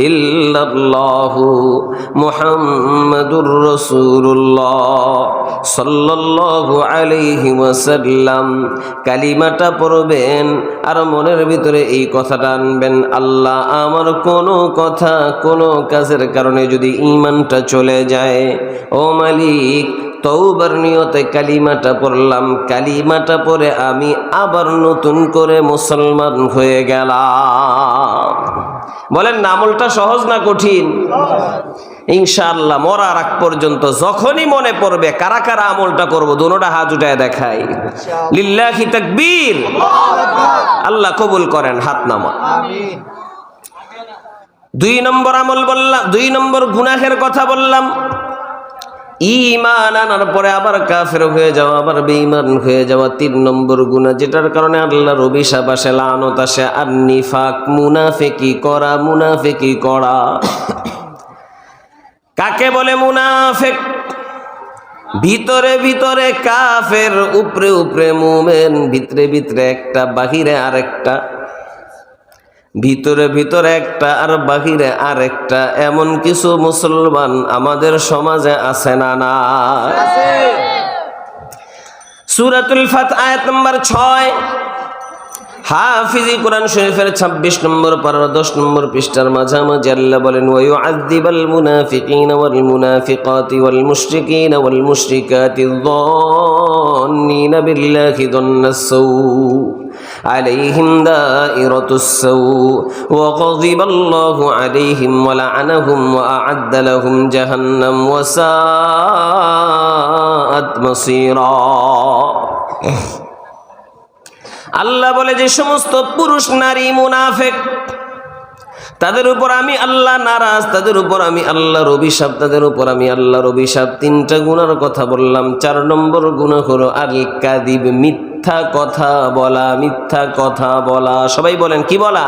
ইল্লাল্লাহু মুহাম্মাদুর রাসূলুল্লাহ সাল্লাল্লাহু আলাইহি ওয়াসাল্লাম কালিমাটা পড়বেন আর মনের ভিতরে এই কথাটা আনবেন, আল্লাহ আমার কোনো কথা কোনো কাজের কারণে যদি ঈমানটা চলে যায়, ও মালিক তওবার নিয়তে কালিমাটা পড়লাম, কালিমাটা পড়ে আমি আবার নতুন করে মুসলমান হয়ে গেলাম। বলেন না, আমলটা সহজ না কঠিন? ইনশাআল্লাহ মরার আগ পর্যন্ত যখনই মনে পড়বে কারা কারা আমলটা করব, দোনোটা হাত উঠায় দেখাই। লিল্লাহি তাকবীর, আল্লাহ কবুল করেন, হাত নামা। আমিন। 2 নম্বর আমল বললাম, 2 নম্বর গুনাহের কথা বললাম। ঈমান আনার পরে আবার কাফের হয়ে যাওয়া, আবার বেঈমান হয়ে যাওয়া 3 নম্বর গুনাহ, যেটার কারণে আল্লাহর অভিশাপ আসে, লানত আসে, আর নিফাক, মুনাফিকি করা। মুনাফিকি করা কাকে বলে? মুনাফিক ভিতরে ভিতরে কাফের, উপরে উপরে মুমিন, ভিতরে ভিতরে একটা বাহিরে আরেকটা, ভিতরে ভিতরে একটা আর বাহিরে আরেকটা। এমন কিছু মুসলমান আমাদের সমাজে আছে না? না, সূরাতুল ফাত আয়াত নম্বর 6, হাফিজি কোরআন শরীফের 26 নম্বর পারা 10 নম্বর পৃষ্ঠার মাঝামাঝি আল্লাহ বলেন, ওয়া ইউআযযিবাল মুনাফিকিনা ওয়াল মুনাফিকাতি ওয়াল মুশরিকিনা ওয়াল মুশরিকাতি যান্নিনা বিল্লাহি যান্নাস সাউ আলাইহিম দাইরাতুস সাউ ওয়া গাযিবাল্লাহু আলাইহিম ওয়া লা'আনাহুম ওয়া আ'আদ্দা লাহুম জাহান্নাম ওয়া সাআত মাসীরা। আল্লাহ বলে, যে সমস্ত পুরুষ নারী মুনাফিক, তাদের উপর আমি আল্লাহ নারাজ, তাদের উপর আমি আল্লাহর অভিশাপ, তাদের উপর আমি আল্লাহর অভিশাপ। 3টা গুনার কথা বললাম। 4 নম্বর গুনাহ হলো আল কাযিব, মিথ্যা কথা বলা। মিথ্যা কথা বলা, সবাই বলেন কি বলা?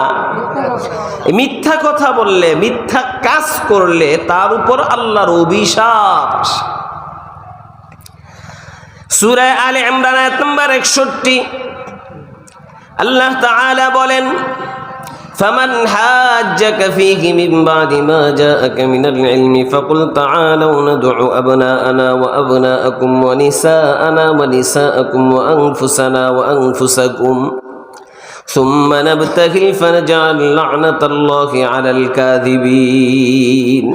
মিথ্যা কথা বললে, মিথ্যা কাজ করলে তার উপর আল্লাহর অভিশাপ। সূরা আলে ইমরান আয়াত নম্বর 61 আল্লাহ তাআলা বলেন, ফামান হাজ্জাকা ফীহি মিন বাদি মা জাআকা মিনাল ইলমি ফাকুল তাআলাউ নাদউ আবনাআনা ওয়া আবনাআকুম ওয়া নিসাআনা ওয়া নিসাআকুম ওয়া আনফুসানা ওয়া আনফুসাকুম সুম্মা নাবতাহিল ফানাজআল লা'নাতাল্লাহি আলাল কাযিবিন।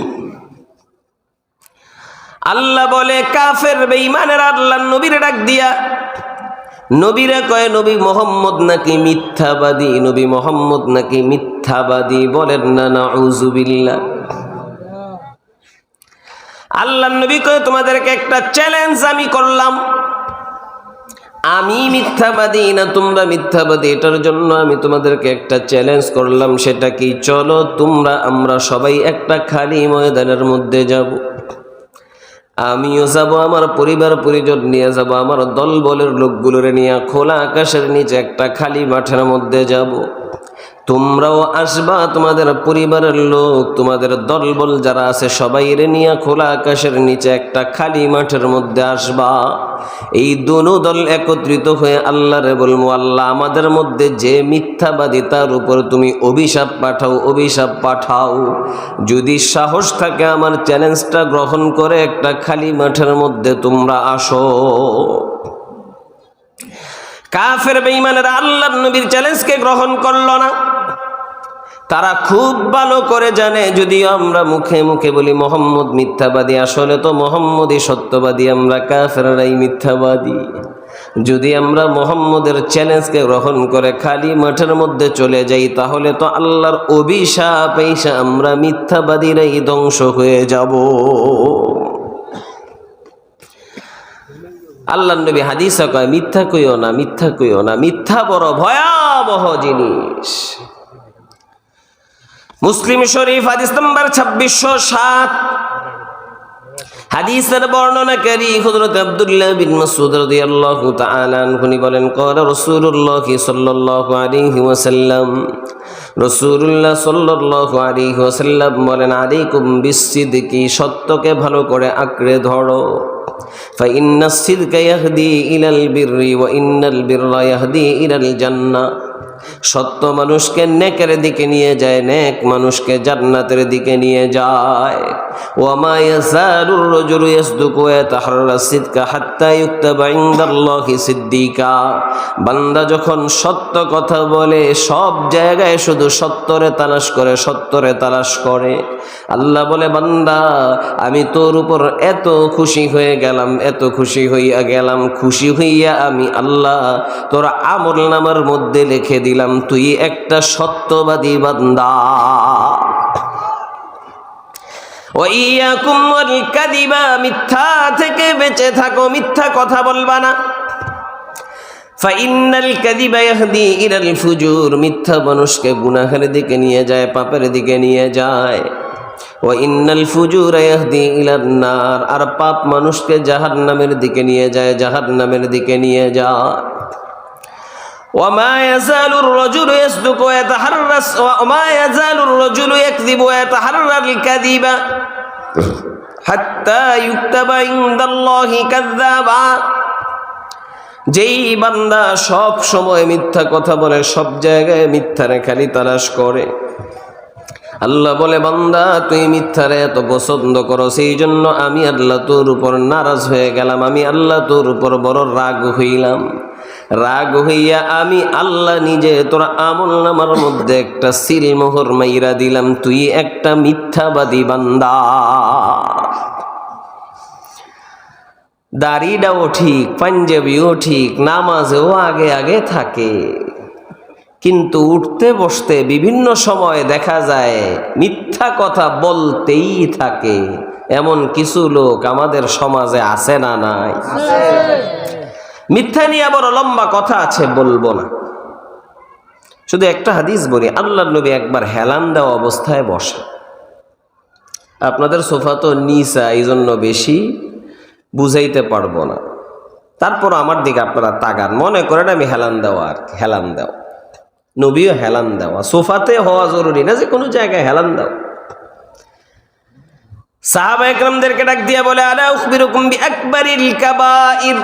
আল্লাহ বলে, কাফের বেঈমানের আল্লাহর নবীর ডাক দিয়া নবীরা কয়, নবী মোহাম্মদ নাকি মিথ্যাবাদী, নবী মোহাম্মদ নাকি মিথ্যাবাদী। বলেন না নাউযুবিল্লাহ। আল্লাহর নবী কয়, তোমাদেরকে একটা চ্যালেঞ্জ আমি করলাম, আমি মিথ্যাবাদী না তোমরা মিথ্যাবাদী, এটার জন্য আমি তোমাদেরকে একটা চ্যালেঞ্জ করলাম। সেটা কি? চলো আমরা সবাই একটা খালি ময়দানের মধ্যে যাব, আমিও যাব, আমার পরিবার পরিজন নিয়ে যাব, আমার দল বলের লোকগুলোরে নিয়ে খোলা আকাশের নিচে একটা খালি মাঠের মধ্যে যাব। তোমরাও আসবা, তোমাদের পরিবারের লোক, তোমাদের দল বল যারা আছে সবাইরে নিয়ে খোলা আকাশের নিচে একটা খালি মাঠের মধ্যে আসবা। এই দুনো দল একত্রিত হয়ে আল্লাহরে বলবো, আল্লাহ আমাদের মধ্যে যে মিথ্যাবাদী তার উপর তুমি অভিশাপ পাঠাও, অভিশাপ পাঠাও। যদি সাহস থাকে আমার চ্যালেঞ্জটা গ্রহণ করে একটা খালি মাঠের মধ্যে তোমরা আসো। কাফের বেঈমানেরা আল্লাহর নবীর চ্যালেঞ্জকে গ্রহণ করলো না। তারা খুব ভালো করে জানে, যদি আমরা মুখে মুখে বলি মোহাম্মদ মিথ্যাবাদী, আসলে তো মোহাম্মদই সত্যবাদী, আমরা কাফেররাই মিথ্যাবাদী। যদি আমরা মোহাম্মদের চ্যালেঞ্জকে গ্রহণ করে খালি মাঠের মধ্যে চলে যাই, তাহলে তো আল্লাহর অভিশাপ এসে আমরা মিথ্যাবাদীরাই ধ্বংস হয়ে যাব। আল্লাহর নবী হাদিসে কয়, মিথ্যা কইও না, মিথ্যা কইও না, মিথ্যা বড় ভয়াবহ জিনিস। মুসলিম শরীফ হাদিস নম্বর 2607 হাদিসের বর্ণনাকারী হযরত আব্দুল্লাহ বিন মাসউদ রাদিয়াল্লাহু তাআলা আনহু বলেন, ক্বালা রাসূলুল্লাহ সাল্লাল্লাহু আলাইহি ওয়াসাল্লাম, রাসূলুল্লাহ সাল্লাল্লাহু আলাইহি ওয়াসাল্লাম বলেন, আলাইকুম বিসসিদকি, সত্যকে ভালো করে আঁকড়ে ধরো। ফাইন্নাস সিদকা ইয়াহদি ইলাল বিররি ওয়া ইন্নাল বিররা ইয়াহদি ইলাল জান্নাহ। সত্য মানুষকে নেকের দিকে নিয়ে যায়, নেক মানুষকে জান্নাতের দিকে নিয়ে যায়। ওয়ামা ইয়াযালুর রাজুলু ইয়াসদুকু ওয়া ইয়াতাহাররা সিদকা হাত্তা ইউকতাবা ইনদাল্লাহি সিদ্দিকা। বান্দা যখন সত্য কথা বলে সব জায়গায় শুধু সত্যরে তালাশ করে, সত্যরে তালাশ করে। আল্লাহ বলে, বান্দা আমি তোর উপর এত খুশি হয়ে গেলাম, এত খুশি হইয়া গেলাম, খুশি হইয়া আমি আল্লাহ তোর আমলনামার মধ্যে লিখে দিলাম তুই একটা সত্যবাদী বান্দা। ওয়াইয়াকুম ওয়াল কাযিবা, মিথ্যা থেকে বেঁচে থাকো, মিথ্যা কথা বলবা না। ফাইন্নাল কাযিবা ইয়াহদি ইলাল ফুজুর, মিথ্যা মানুষকে গুনাহের দিকে নিয়ে যায়, পাপের দিকে নিয়ে যায়। ওয়া ইন্নাল ফুজুরা ইয়াহদি ইলান নার, আর পাপ মানুষকে জাহান্নামের দিকে নিয়ে যায়, জাহান্নামের দিকে নিয়ে যায়। وما يزال الرجل يصدق ويتحرى وما يزال الرجل يكذب ويتحرى الكذب حتى يكتب عند الله كذابا। যেই বান্দা সব সময় মিথ্যা কথা বলে, সব জায়গায় মিথ্যারে খালি তালাশ করে, আল্লাহ বলে, বান্দা তুই মিথ্যারে এত পছন্দ করো, সেই জন্য আমি আল্লাহ তোর উপর নারাজ হয়ে গেলাম, আমি আল্লাহ তোর উপর বড় রাগ হইলাম। রাগ হইয়া আমি আল্লাহ নিজে তোর আমলনামার মধ্যে একটা সিলমোহর মাইরা দিলাম, তুই একটা মিথ্যাবাদী বান্দা। দাড়িটাও ঠিক, পাঞ্জাবিও ঠিক, নামাজেও আগে আগে থাকে, কিন্তু উঠতে বসতে বিভিন্ন সময় দেখা যায় মিথ্যা কথা বলতেই থাকে। এমন কিছু লোক আমাদের সমাজে আছে না নাই? মিথ্যা নিয়ে বড় লম্বা কথা আছে, বলবো না, শুধু একটা হাদিস বলি। আল্লাহর নবী একবার হেলান দেওয়া অবস্থায় বসে। আপনাদের সোফা তো নিচা, এই জন্য বেশি বুঝাইতে পারবো না, তারপর আমার দিকে আপনারা তাকান, মনে করেন আমি হেলান দেওয়া, আর হেলান দেওয়া, নবীও হেলান দেওয়া। সোফাতে হওয়া জরুরি না, যে কোনো জায়গায় হেলান দেওয়া। সাহাবা একরামদেরকে ডাক দিয়া বলে, আলা উখবিরুকুম বিআকবারিল কাবাইর,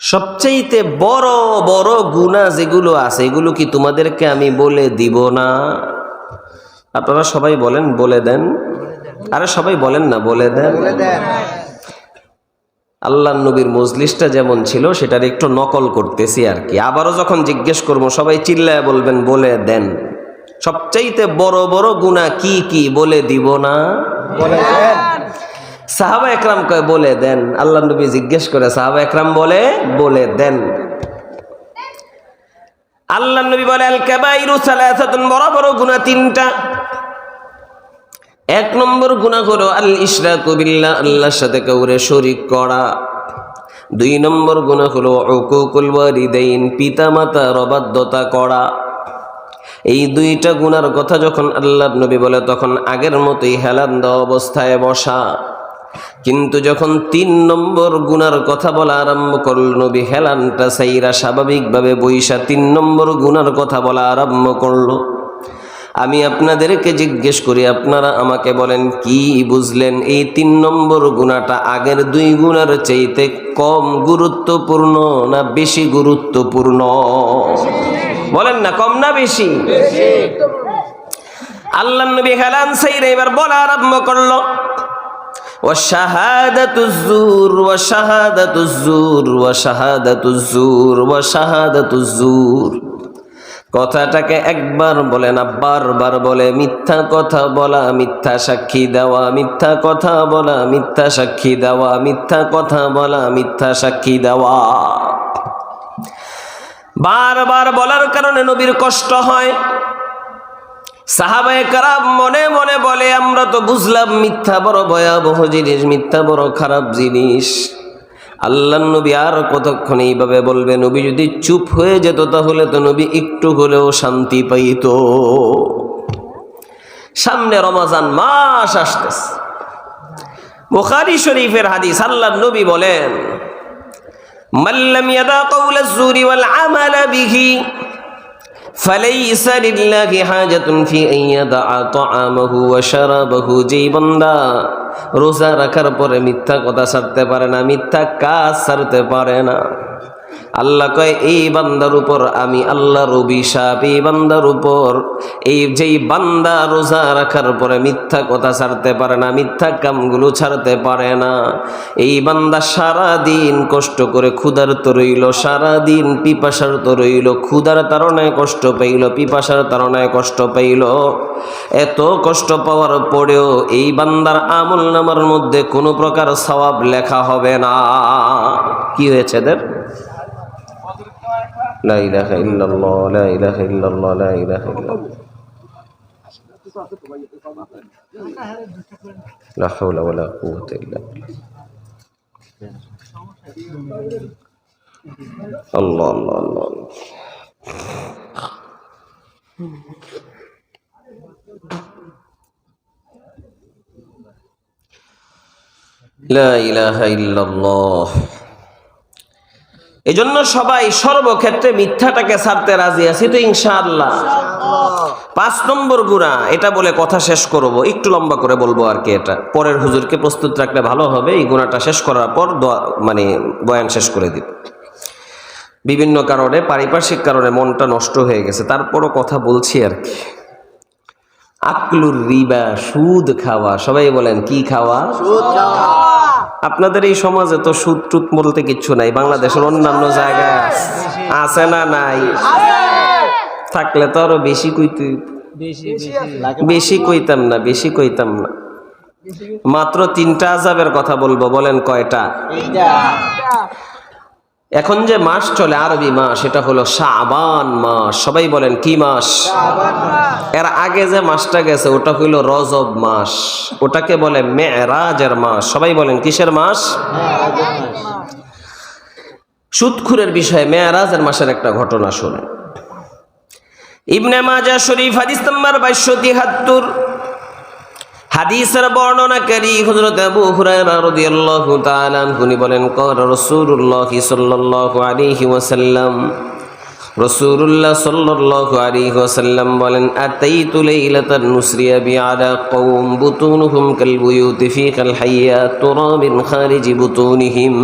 সবচেয়ে বড় বড় গুনাহ যেগুলো আছে এগুলো কি তোমাদেরকে আমি বলে দিব না? আপনারা সবাই বলেন, বলে দেন। আরে সবাই বলেন না, বলে দেন। আল্লাহর নবীর মজলিসটা যেমন ছিল সেটার একটু নকল করতেছি আর কি। আবারও যখন জিজ্ঞেস করবো সবাই চিল্লায় বলবেন, বলে দেন। সবচাইতে বড় বড় গুনাহ কি কি বলে দিব না? বলে দেন। সাহাবা একরাম কয়, বলে দেন। আল্লাহর নবী জিজ্ঞেস করে, সাহাবা একরাম বলে, বলে দেন। আল্লাহর নবী বলে, আল কাবাইরু সালাসাতুন, বড় বড় গুনাহ তিনটা। এক নম্বর গুনাহ হলো আল ইশরাকু বিল্লাহ, আল্লাহর সাথে কাউরে শরীক করা। দুই নম্বর গুনাহ হলো উকুকুল ওয়ালিদাইন, পিতামাতার অবাধ্যতা করা। এই দুইটা গুনার কথা যখন আল্লাহর নবী বলে তখন আগের মতোই হেলান দেওয়া অবস্থায় বসা। কিন্তু যখন 3 নম্বর গুনার কথা বলা আরম্ভ করল, নবী হেলানটা সাইরা স্বাভাবিকভাবে বইসা 3 নম্বর গুনার কথা বলা আরম্ভ করলো। আমি আপনাদেরকে জিজ্ঞেস করি, আপনারা আমাকে বলেন কি বুঝলেন? এই 3 নম্বর গুনাহটা আগের 2 গুনার চাইতে কম গুরুত্বপূর্ণ না বেশি গুরুত্বপূর্ণ? বলেন না, কম না বেশি? আল্লাহর নবী হেলান সাইরা এবার বলা আরম্ভ করলো, ওয়াশাহাদাতুজ জুর ওয়াশাহাদাতুজ জুর ওয়াশাহাদাতুজ জুর ওয়াশাহাদাতুজ জুর। কথাটাকে একবার বলে না, বারবার বলে। মিথ্যা কথা বলা, মিথ্যা সাক্ষী দেওয়া, মিথ্যা কথা বলা, মিথ্যা সাক্ষী দেওয়া, মিথ্যা কথা বলা, মিথ্যা সাক্ষী দেওয়া। বারবার বলার কারণে নবীর কষ্ট হয়। সাহাবায়ে কেরাম মনে মনে বলে, আমরা তো বুঝলাম মিথ্যা বড় ভয়াবহ জিনিস, মিথ্যা বড় খারাপ জিনিস। আল্লাহর নবী আর কতক্ষণ এইভাবে বলবে? নবী যদি চুপ হয়ে যেত তাহলে তো নবী একটু হলেও শান্তি পাইত। সামনে রমজান মাস আসতেছে, বুখারী শরীফের হাদিস, আল্লাহর নবী বলেন, মাল্লাম ইয়াদা কাওলাজ জুরি ওয়াল আমালা বিহি ফালাইসা লিল্লাহি হাজাতুন ফি আন ইয়াদা তাআমাহু ওয়া শারাবাহু। যেই বান্দা রোজা রাখার পরে মিথ্যা কথা ছাড়তে পারে না, মিথ্যা কাজ ছাড়তে পারে না, আল্লাহ কয় এই বান্দার উপর আমি আল্লাহর অভিশাপ, এই বান্দার উপর, এই যেই বান্দা রোজা রাখার পরে মিথ্যা কথা ছাড়তে পারে না, মিথ্যা কামগুলো ছাড়তে পারে না, এই বান্দা সারাদিন কষ্ট করে ক্ষুধার্ত রইল, সারাদিন পিপাসার্ত রইল, ক্ষুধার তাড়নায় কষ্ট পাইল, পিপাসার তাড়নায় কষ্ট পাইল, এত কষ্ট পাওয়ার পরেও এই বান্দার আমল নামার মধ্যে কোনো প্রকার সওয়াব লেখা হবে না। কি হয়েছে এদের? লা ইলাহা ইল্লাল্লাহ, লা ইলাহা ইল্লাল্লাহ, লা ইলাহা ইল্লাল্লাহ, লা হাওলা ওয়ালা কুওয়াতা ইল্লা বিল্লাহ। আল্লাহ আল্লাহ আল্লাহ। লা ইলাহা ইল্লাল্লাহ। এজন্য সবাই সর্বক্ষেত্রে মিথ্যাটাকে ছাড়তে রাজি আছি তো ইনশাআল্লাহ। 5 নম্বর গুনাহ, এটা বলে কথা শেষ করব, একটু লম্বা করে বলবো আর কি, এটা পরের হুজুরকে প্রস্তুত রাখলে ভালো হবে। এই গুনাহটা শেষ করার পর বয়ান শেষ করে দিব। বিভিন্ন কারণে, পারিপার্শ্বিক কারণে মনটা নষ্ট হয়ে গেছে, তারপরও কথা বলছি আর কি। আকলুর রিবা, সুদ খাওয়া। সবাই বলেন কি খাওয়া? সুদ খাওয়া। আপনাদের এই সমাজে তো সুদ টুত বলতে কিচ্ছু নাই, বাংলাদেশের অন্যান্য জায়গায় আছে না নাই? থাকলে তো আরো বেশি কইতাম না। মাত্র 3টা আযাবের কথা বলবো, বলেন কয়টা? এখন যে মাস চলে, আরবি মাস, এটা হলো শাবান মাস। সবাই বলেন কি মাস? এর আগে যে মাসটা গেছে ওটা হইল রজব মাস, ওটাকে বলে মেরাজের মাস। সবাই বলেন কিসের মাস? সুদখুরের বিষয়ে মেরাজের মাসের একটা ঘটনা শুনে। ইবনে মাজাহ শরীফ হাদিস নাম্বার 2273, হাদিসের বর্ণনাকারী হযরত আবু হুরায়রা রাদিয়াল্লাহু তাআলা আনহু বলেন, ক্বালা রাসূলুল্লাহ সাল্লাল্লাহু আলাইহি ওয়াসাল্লাম, রাসূলুল্লাহ সাল্লাল্লাহু আলাইহি ওয়াসাল্লাম বলেন, আতাইতু লাইলাতান নুসরিয়া বিআলা কওম বুতুনুহুম কাল বুয়ুতি ফি কাল হাইয়াত তুরা মিন খারিজি বুতুনিহিম।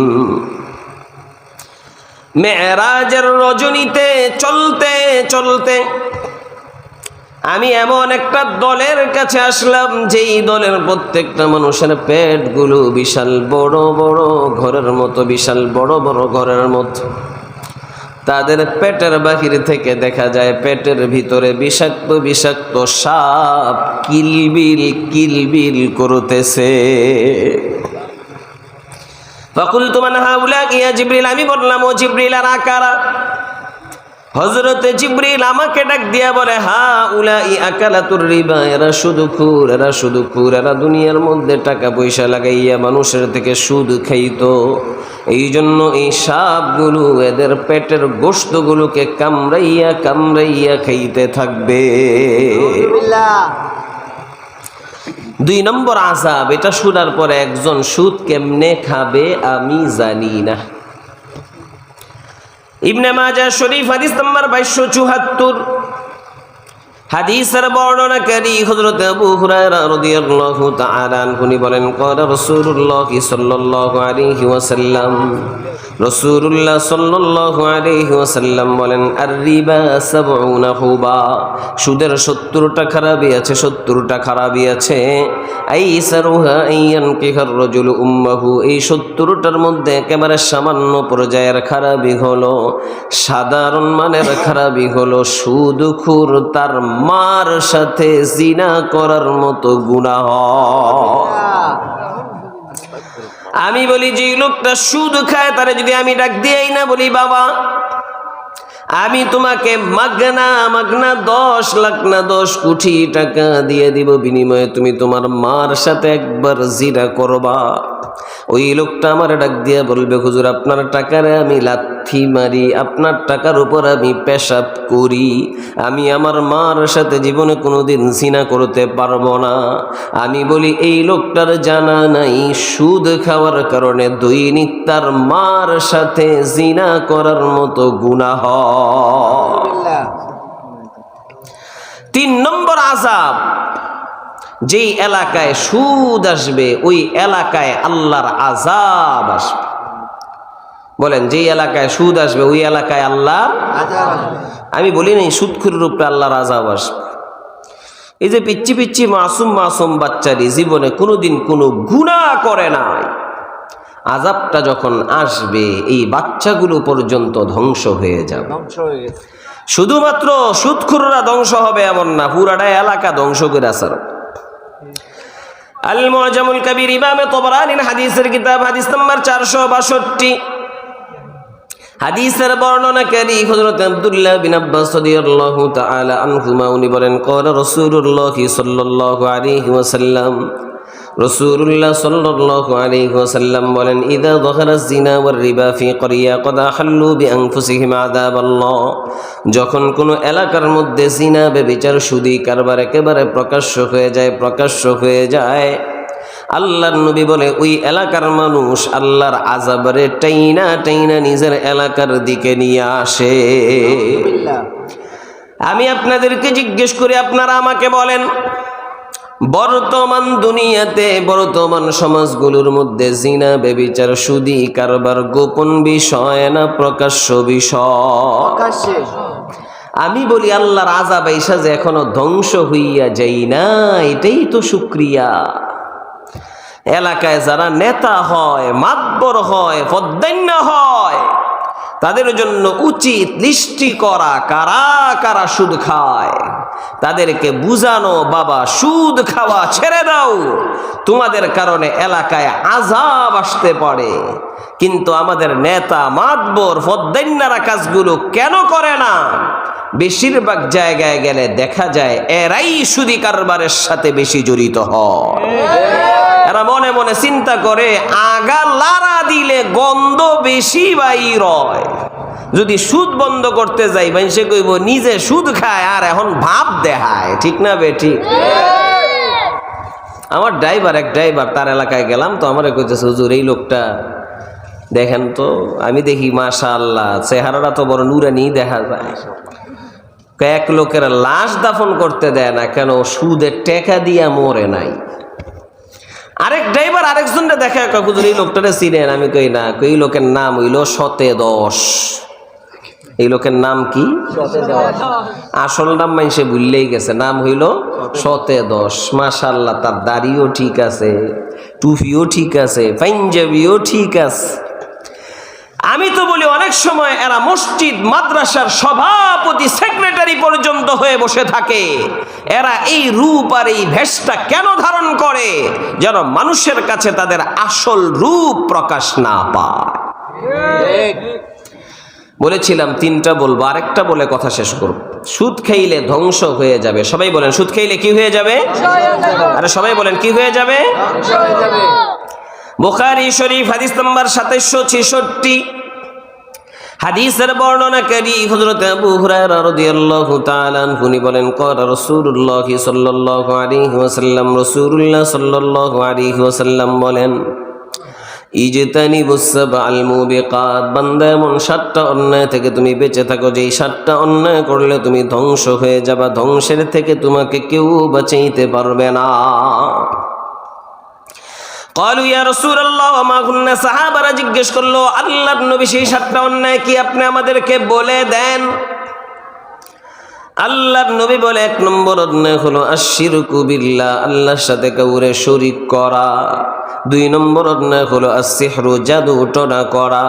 মেরাজের রজনীতে চলতে চলতে আমি এমন একটা দলের কাছে আসলাম, যেই দলের প্রত্যেকটা মানুষের পেটগুলো বিশাল বড় বড় ঘরের মতো, বিশাল বড় বড় ঘরের মতো। তাদের পেটের বাহির থেকে দেখা যায় পেটের ভিতরে বিষাক্ত বিষাক্ত সাপ কিলবিল কিলবিল করতেছে। ফাকুলতু মান হাউলা ইয়া জিবরিল, আমি বললাম ও জিবরিল আর কারা? হযরতে জিবরিল আমাকে ডাক দিয়া বলে, হা উলাই আকালাতুর রিবা, এরা সুদখোর, এরা সুদখোর, এরা দুনিয়ার মধ্যে টাকা পয়সা লাগাইয়া মানুষের থেকে সুদ খাইতো। এই জন্য এই সাপগুলো এদের পেটের গোশতগুলোকে কামড়াইয়া কামড়াইয়া খাইতে থাকবে। 2 নম্বর আযাব, এটা শোনার পরে একজন সুদ কেমনে খাবে আমি জানি না। ইবনে মাজাহ শরীফ হাদিস নাম্বার 2274, হাদিসের বর্ণনাকারী হযরত আবু হুরায়রা রাদিয়াল্লাহু তাআলা আনহু বলেন, ক্বালা রাসূলুল্লাহ সাল্লাল্লাহু আলাইহি ওয়াসাল্লাম, রাসূলুল্লাহ সাল্লাল্লাহু আলাইহি ওয়াসাল্লাম বলেন, আর রিবা 70 হুবা, সুদের 70টা খারাপি আছে, 70টা খারাপি আছে। আইসারুহা আইয়ানকিহার রাজুলু উম্মাহু, এই 70টার মধ্যে একেবারে সামান্য পর্যায়ের খারাপি হলো, সাধারণ মানের খারাপি হলো সুদখোর তার মার সাথে জিনা করার মতো গুনাহ। আমি বলি, যে লোকটা সুদ খায় তারে যদি আমি ডাক দিই না, বলি বাবা আমি তোমাকে মাগনা 10 লাখ না 10 কোটি টাকা দিয়ে দিব, বিনিময়ে তুমি তোমার মার সাথে একবার জিনা করবা, ওই লোকটা আমার ডাক দিয়ে বলবে, হুজুর আপনার টাকারে আমি লাথি মারি, আপনার টাকার উপর আমি পেশাব করি, আমি আমার মার সাথে জীবনে কোনোদিন জিনা করতে পারবো না। আমি বলি, এই লোকটার জানা নাই সুদ খাওয়ার কারণে দৈনিক তার মার সাথে জিনা করার মতো গুনাহ। 3 নম্বর আযাব, যেই এলাকায় সুদ আসবে ওই এলাকায় আল্লাহর আযাব আসবে। বলেন যেই এলাকায় সুদ আসবে ওই এলাকায় আল্লাহ, আমি বলি না সুদখোরের উপরে আল্লাহর আযাব আসবে। এই যে পিচ্ছি পিচ্ছি মাসুম মাসুম বাচ্চারি জীবনে কোনোদিন কোনো গুনাহ করে নাই, আযাবটা যখন আসবে এই বাচ্চাগুলো পর্যন্ত ধ্বংস হয়ে যাবে। শুধুমাত্র সুদখোররা ধ্বংস হবে এমন না, পুরাটা এলাকা ধ্বংস করে আসার। আল মুআজামুল কাবীর ইমামে তাবরানীর হাদিসের কিতাব, হাদিস নাম্বার 462। হাদিসের বর্ণনাকারী হযরত আব্দুল্লাহ বিন আব্বাস রাদিয়াল্লাহু তাআলা আনহুমা, উনি বলেন ক্বালা রাসূলুল্লাহ সাল্লাল্লাহু আলাইহি ওয়াসাল্লাম, রাসূলুল্লাহ সাল্লাল্লাহু আলাইহি ওয়াসাল্লাম বলেন ইযা যাহারা যিনা ওয়ার রিবা ফি ক্বরিয়া ক্বাদ আহাল্লু বিআনফুসিহিম আযাবাল্লাহ, যখন কোনো এলাকার মধ্যে জিনা ব্যভিচার সুদী কারবার একেবারে প্রকাশ্য হয়ে যায়, আল্লাহর নবী বলে ওই এলাকার মানুষ আল্লাহর আযাবরে টাইনা টাইনা নিজের এলাকার দিকে নিয়ে আসে। আমি আপনাদেরকে জিজ্ঞেস করি, আপনারা আমাকে বলেন, বর্তমান দুনিয়াতে বর্তমান সমাজগুলোর মধ্যে জিনা ব্যভিচার সুদী কারবার গোপন বিষয় না প্রকাশ্য বিষয়? আমি বলি আল্লাহর আযাব আইসা যে এখনো ধ্বংস হইয়া যাই না, এটাই তো শুকরিয়া। এলাকায় যারা নেতা হয়, মাতবর হয়, ফদ্দান্য হয়, তাদের জন্য উচিত লিস্টি করা কারা কারা সুদ খায়, তাদেরকে বুঝানো, বাবা সুদ খাওয়া ছেড়ে দাও, তোমাদের কারণে এলাকায় আযাব আসতে পারে। কিন্তু আমাদের নেতা মাতবর ফদ্দান্যরা কাজগুলো কেন করে না? বেশিরভাগ জায়গায় গেলে দেখা যায় এরাই সুদী কারবারের সাথে বেশি জড়িত হয়। এরা মনে মনে চিন্তা করে আগা লারা দিলে গন্ধ বেশি বাইর হয়, যদি সুদ বন্ধ করতে যাই সে কইব নিজে সুদ খায় আর এখন ভাব দেখায়। ঠিক না বেঠিক? আমার এক ড্রাইভার তার এলাকায় গেলাম তো, আমার কইতেছে হুজুর এই লোকটা দেখেন তো। আমি দেখি মাশাআল্লাহ চেহারাটা তো বড় নুরানি দেখা যায়। এক লোকের লাশ দাফন করতে দেয় না কেন? সুদের টাকা দিয়া মরে নাই। আরেক ড্রাইভার আরেকজনকে দেখা, হুজুর এই লোকটারে চিনেন? আমি কই না। এই লোকের নাম হইল সতেদশ। এই লোকের নাম কি? আসল নাম সে ভুললেই গেছে, নাম হইল সতেদশ। মাশাআল্লাহ তার দাড়িও ঠিক আছে, টুপিও ঠিক আছে, পাঞ্জাবিও ঠিক আছে। আমি তো বলি অনেক সময় এরা মসজিদ মাদ্রাসার সভাপতি সেক্রেটারি পর্যন্ত হয়ে বসে থাকে। এরা এই রূপ আর এই ভেষটা কেন ধারণ করে? যেন মানুষের কাছে তাদের আসল রূপ প্রকাশ না পায়। বলেছিলাম তিনটা বলবো, আরেকটা বলে কথা শেষ করব। সুদ খাইলে ধ্বংস হয়ে যাবে। সবাই বলেন সুদ খাইলে কি হয়ে যাবে? আরে সবাই বলেন কি হয়ে যাবে? বুখারী শরীফ হাদিস নাম্বার 2766। হাদিসের বর্ণনাকারী হযরত আবু হুরায়রা রাদিয়াল্লাহু তাআলা আনহু বলেন ক্বালা রাসূলুল্লাহ সাল্লাল্লাহু আলাইহি ওয়াসাল্লাম, রাসূলুল্লাহ সাল্লাল্লাহু আলাইহি ওয়াসাল্লাম বলেন ইজতানিবুস সাবআল মুবিকাত, বান্দা এমন 7টা অন্যায় থেকে তুমি বেঁচে থাকো যেই 7টা অন্যায় করলে তুমি ধ্বংস হয়ে যাবা, ধ্বংসের থেকে তোমাকে কেউ বাঁচাইতে পারবে না। ক্বালু ইয়া রাসূলুল্লাহ ওয়া মা কুননা, সাহাবারা জিজ্ঞেস করলো আল্লাহর নবী সেই 7টা অন্যায় কি আপনি আমাদেরকে বলে দেন? আল্লাহর নবী বলে 1 নম্বর অন্যায় হলো আশিরকু বিল্লাহ, আল্লাহর সাথে কাউরে শরীক করা। 2 নম্বর অন্যায় হলো আসসিহরু, জাদু টনা করা।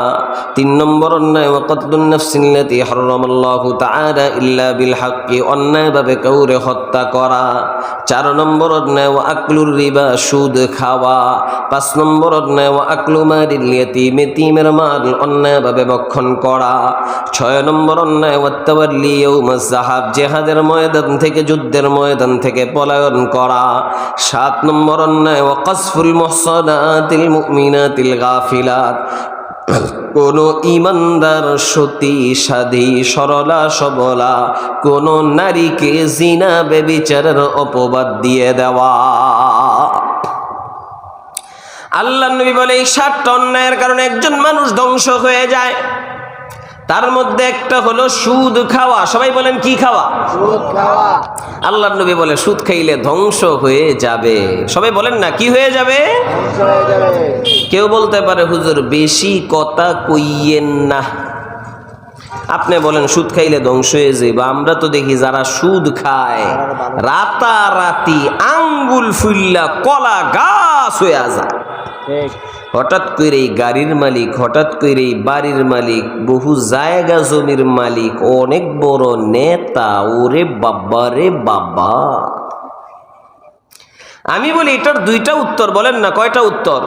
3 নম্বর অন্যায় ওয়া কতলুন নাফসিল্লাতী হারামাল্লাহু তাআলা ইল্লা বিল হাক্কি, অন্যায়ভাবে কাউরে হত্যা করা। 4 নম্বর অন্যায় ওয়া আকলুর রিবা, সুদ খাওয়া। 5 নম্বর অন্যায় ওয়া আকলু মালিল ইয়াতীম, ইয়াতীমের মাল অন্যায়ভাবে ভক্ষণ করা। 6 নম্বর অন্যায় ওয়া তাওয়াল্লি ইয়াউমাজ যাহাব, জিহাদের ময়দান থেকে যুদ্ধের ময়দান থেকে পলায়ন করা। 7 নম্বর অন্যায় ওয়া কাসফুল মুহসানাতিল মুমিনাতিল গাফিলাত, কোন ইমানদার সতী সাধী সরলা সবলা কোন নারীকে জিনা ব্যভিচারের অপবাদ দিয়ে দেওয়া। আল্লাহর নবী বলে এই 7টা অন্যায়ের কারণে একজন মানুষ ধ্বংস হয়ে যায়। তার মধ্যে একটা হলো সুদ খাওয়া। সবাই বলেন কি খাওয়া? সুদ খাওয়া। আল্লাহর নবী বলে সুদ খাইলে ধ্বংস হয়ে যাবে। সবাই বলেন না কি হয়ে যাবে? ধ্বংস হয়ে যাবে। কেউ বলতে পারে হুজুর বেশি কথা কইয়েন না। আপনি বলেন সুদ খাইলে ধ্বংস হয়ে যাবে, আমরা তো দেখি যারা সুদ খায় রাতারাতি আঙ্গুল ফুল্লা কলা গাছ হয়ে যায়। ঠিক। হঠাৎ করে এই গাড়ির মালিক, হঠাৎ করে এই বাড়ির মালিক, বহু জায়গা জমির মালিক, অনেক বড় নেতা। ওরে বাবা রে বাবা। আমি বলি এটার দুইটা উত্তর, বলেন না কয়টা উত্তর?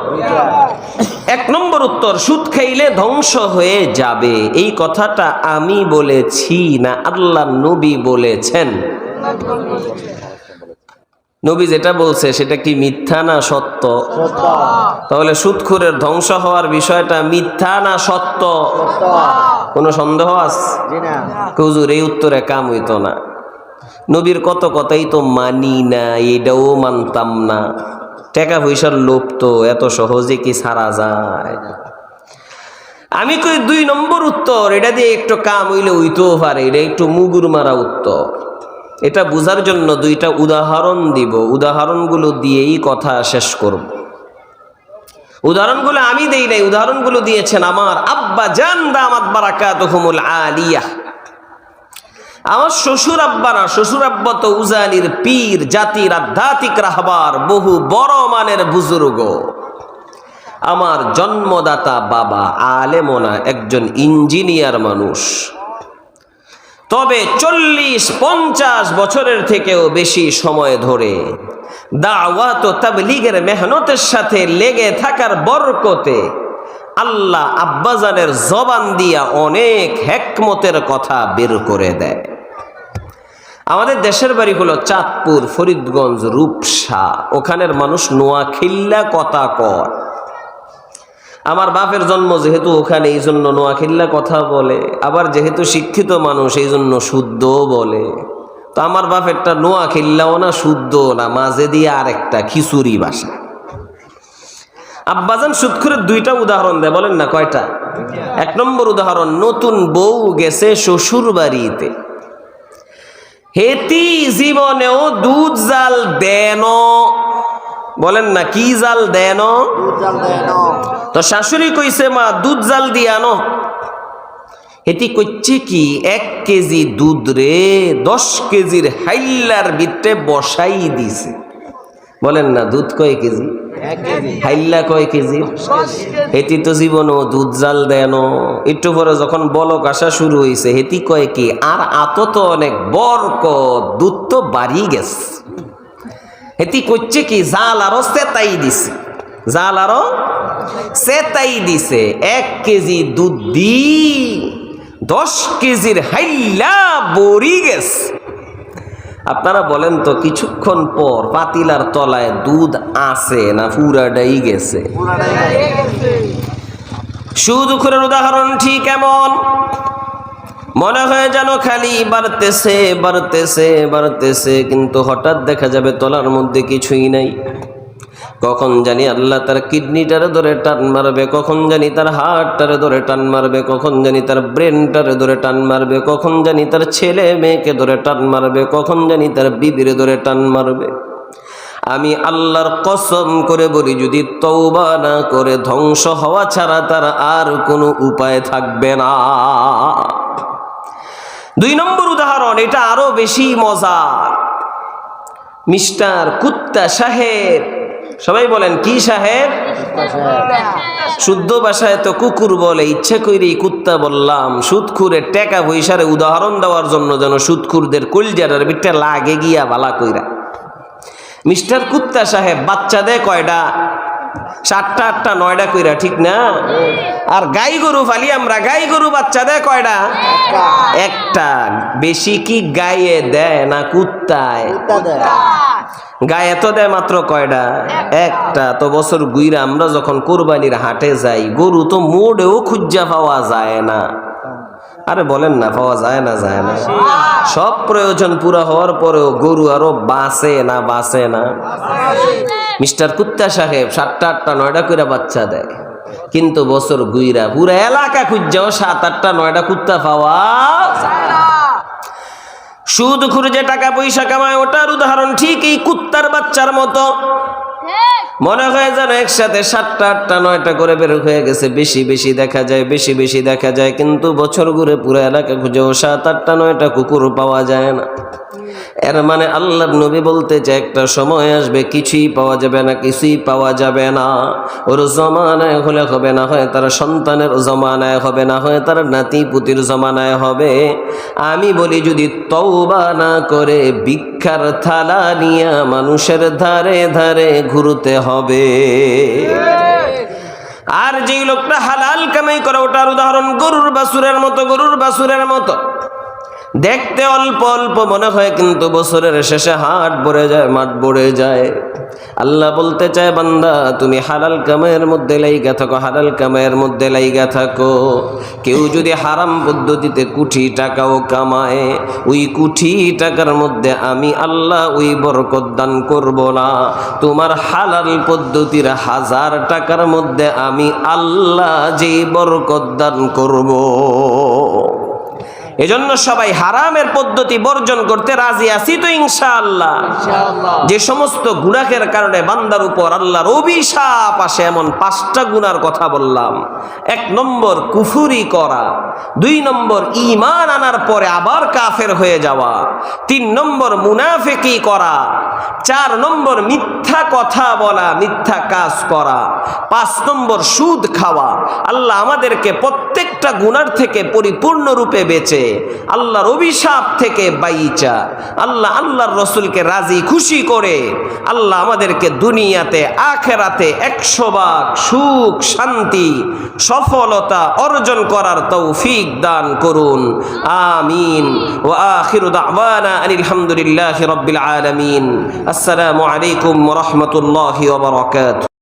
এক নম্বর উত্তর, সুদ খাইলে ধ্বংস হয়ে যাবে। এই কথাটা আমি বলেছি না, আল্লাহ নবী বলেছেন। নবী যেটা বলছে সেটা কি মিথ্যা না সত্য? সত্য। তাহলে সুদখোরের ধ্বংস হওয়ার বিষয়টা মিথ্যা না সত্য? সত্য। কোনো সন্দেহ আছে? জি না। হুজুর এই উত্তরে কাম হইতো না, নবীর কত কথাই তো মানি না, এটাও মানতাম না। টাকা পয়সার লোভ তো এত সহজে কি ছাড়া যায়? আমি কই দুই নম্বর উত্তর, এটা দিয়ে একটু কাম হইলে হইতেও পারে, এটা একটু মুগুর মারা উত্তর। এটা বোঝার জন্য দুইটা উদাহরণ দিব, উদাহরণগুলো দিয়েই কথা শেষ করব। উদাহরণগুলো আমি দেই নাই, উদাহরণগুলো দিয়েছেন আমার আব্বা জান দামাত বারাকাতুহুমুল আলিয়া। আমার শ্বশুর আব্বা না, শ্বশুর আব্বা তো উজানির পীর, জাতির আধ্যাত্মিক রাহবার, বহু বড় মানের বুজুর্গ। আমার জন্মদাতা বাবা আলেমনা, একজন ইঞ্জিনিয়ার মানুষ। তবে 40-50 বছরের থেকেও বেশি সময় ধরে দাওয়াত ও তাবলীগের মেহনতের সাথে লেগে থাকার বরকতে আল্লাহ আব্বাজানের জবান দিয়া অনেক হিকমতের কথা বের করে দেয়। আমাদের দেশের বাড়ি হলো চাঁদপুর, ফরিদগঞ্জ, রূপসা। ওখানের মানুষ নোয়াখিল্লা কথা কয়। আমার বাপের জন্ম যেহেতু ওখানে, এই জন্য নোয়াখিল্লা কথা বলে। আবার যেহেতু শিক্ষিত মানুষ এই জন্য শুদ্ধ বলে। তো আমার বাপেরটা নোয়াখিল্লাও না, শুদ্ধ না, মাঝে দিয়ে আরেকটা খিচুড়ি ভাষা। আব্বাজান সুদখোরের দুইটা উদাহরণ দেয়, বলেন না কয়টা? এক নম্বর উদাহরণ, নতুন বউ গেছে শ্বশুর বাড়িতে, হেতি জীবনেও দুধ জাল দেন। বলেন না কি জাল দেন? দুধ জাল দেন। তো শাশুড়ি কইছে মা দুধ জাল দিয়ানো। হেতি কইছে কি 1 কেজি দুধ রে 10 কেজির হাইল্লার ভিতরে বসাই দিছে। বলেন না দুধ কয় কেজি? 1 কেজি। হাইল্লা কয় কেজি? হেতি তো জীবনও দুধ জাল দেন। একটু পরে যখন বলক আসা শুরু হয়েছে, হেতি কয় কি আর আত তো অনেক বরকত, দুধ তো বাড়ি গেছে। হেতি কইছে কি জাল আরো সেতাই দিছে, জাল আরো সেতাই দিছে। 1 কেজি দুধ দি 10 কেজির হাইল্লা বড়ি গেছে। আপনারা বলেন তো কিছুক্ষণ পর পাতিলার তলায় দুধ আছে না পুরাটাই গেছে? সুদখোরের উদাহরণ ঠিক এমন, মনে হয় যেন খালি বাড়তেছে বাড়তেছে বাড়তেছে, কিন্তু হঠাৎ দেখা যাবে তলার মধ্যে কিছুই নাই। কখন জানি আল্লাহ তার কিডনিটারে ধরে টান মারবে, কখন জানি তার হার্টটারে ধরে টান মারবে, কখন জানি তার ব্রেনটারে ধরে টান মারবে, কখন জানি তার ছেলে মেয়েকে ধরে টান মারবে, কখন জানি তার বিবিরে ধরে টান মারবে। আমি আল্লাহর কসম করে বলি, যদি তওবা না করে ধ্বংস হওয়া ছাড়া তার আর কোনো উপায় থাকবে না। 2 নম্বর উদাহরণ, এটা আরো বেশি মজা। মিস্টার কুত্তা সাহেব, সবাই বলেন কি সাহেব? শুদ্ধ ভাষায় তো কুকুর বলে, ইচ্ছে কইরেই কুত্তা বললাম। সুদখোরের টাকা পয়সারে উদাহরণ দেওয়ার জন্য যেন সুদখোরদের কলজাটার ভিতরে লাগে গিয়া বালা কইরা। মিস্টার কুত্তা সাহেব বাচ্চা দেয় কয়টা? 7টা 8টা 9টা কইরা, ঠিক না? আর গাই গরু ফালি আমরা, গাই গরু বাচ্চা দেয় কয়টা? একটা। বেশি কি গায়ে দেয় না কুত্তায়? গায়ে তো দেয় মাত্র কয়টা? একটা। তো বছর গুইরা আমরা যখন কোরবানির হাটে যাই, গরু তো মোড়েও খুঁজা পাওয়া যায় না। আরে বলেন না পাওয়া যায় না? যায় না। সব প্রয়োজন পুরা হওয়ার পরেও গরু আরো বাঁচে না? বাঁচে না। মিস্টার কুত্তা সাহেব 7টা 8টা 9টা করে বাচ্চা দেয়। কিন্তু বছর গুইরা পুরা এলাকা খুঁজাও 7-8টা 9টা কুত্তা পাওয়া যায় না। সুদ খুঁজে টাকা পয়সা কামায়, ওটার উদাহরণ ঠিক এই কুত্তার বাচ্চার মতো। মনে হয় যেন একসাথে 7টা 8টা 9টা করে বের হয়ে গেছে, বেশি বেশি দেখা যায়, বেশি বেশি দেখা যায়, কিন্তু বছর ঘুরে পুরো এলাকা খুঁজেও 7-8টা 9টা কুকুর পাওয়া যায় না। এর মানে আল্লাহর নবী বলতে চায় একটা সময় আসবে কিছুই পাওয়া যাবে না, কিছুই পাওয়া যাবে না। ওর জমানায় হলে হবে, না হয় তার সন্তানের জমানায় হবে, না হয় তার নাতি পুতির জমানায় হবে। আমি বলি যদি তওবা না করে ভিক্ষার থালা নিয়ে মানুষের ধারে ধারে ঘুরতে হবে। আর যেই লোকটা হালাল কামাই করে ওটার উদাহরণ গরুর বাছুরের মতো, গরুর বাছুরের মতো। দেখতে অল্প অল্প মনে হয়, কিন্তু বছরের শেষে হাট ভরে যায়, মাঠ ভরে যায়। আল্লাহ বলতে চায় বান্দা তুমি হালাল কামাইয়ের মধ্যে লাইগা থাকো, হালাল কামাইয়ের মধ্যে লাইগা থাকো। কেউ যদি হারাম পদ্ধতিতে কোটি টাকাও কামায়, ওই কোটি টাকার মধ্যে আমি আল্লাহ ওই বরকত দান করব না। তোমার হালাল পদ্ধতির 1000 টাকার মধ্যে আমি আল্লাহ যেই বরকত দান করব। এজন্য সবাই হারামের পদ্ধতি বর্জন করতে রাজি আছি তো ইনশাআল্লাহ। যে সমস্ত গুনাহের কারণে বান্দার উপর আল্লাহর অভিশাপ আসে এমন 5টা গুনার কথা বললাম। 1 নম্বর কুফরি করা, 2 নম্বর ঈমান আনার পরে আবার কাফের হয়ে যাওয়া, 3 নম্বর মুনাফিকি করা, 4 নম্বর মিথ্যা কথা বলা, মিথ্যা কাজ করা, 5 নম্বর সুদ খাওয়া। আল্লাহ আমাদেরকে প্রত্যেকটা গুনার থেকে পরিপূর্ণরূপে বেঁচে আল্লাহর অভিশাপ থেকে বাইচা আল্লাহর রসুলকে রাজি খুশি করে আল্লাহ আমাদেরকে দুনিয়াতে আখেরাতে 100 ভাগ সুখ শান্তি সফলতা অর্জন করার তৌফিক দান করুন। আমিন। ওয়া আখিরু দাওয়ানা আনিল হামদুলিল্লাহি রাব্বিল আলামিন। আসসালামু আলাইকুম ওয়া রাহমাতুল্লাহি ওয়া বারাকাতুহু।